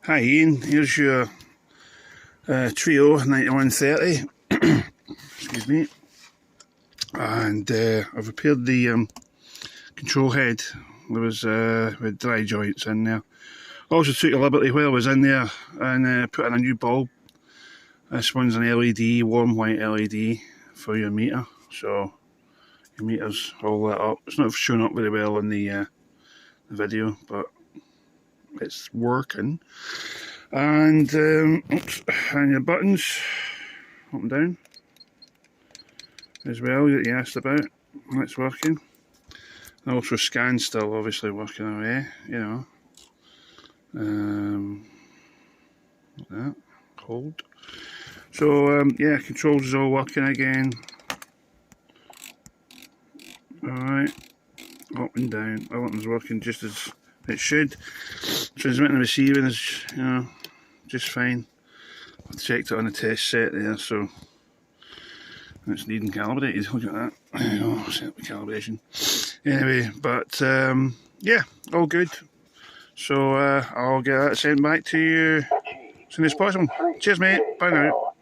Hi Ian, here's your TR-9130, excuse me, and I've repaired the control head. There was with dry joints in there. Also took a liberty while I was in there and put in a new bulb. This one's an LED, warm white LED for your meter, so your meter's all lit up. It's not showing up very well in the video, but it's working. And and your buttons up and down as well that you asked about. That's working. And also scan still obviously working away, you know. Like that. Hold. So yeah, controls is all working again. Alright. Up and down. Everything's working just as it should. Transmitting and receiving is, you know, just fine. I checked it on the test set there, so it's needing calibrated. Look at that. Oh, set up the calibration. Anyway, but yeah, all good. So I'll get that sent back to you as soon as possible. Cheers, mate. Bye now.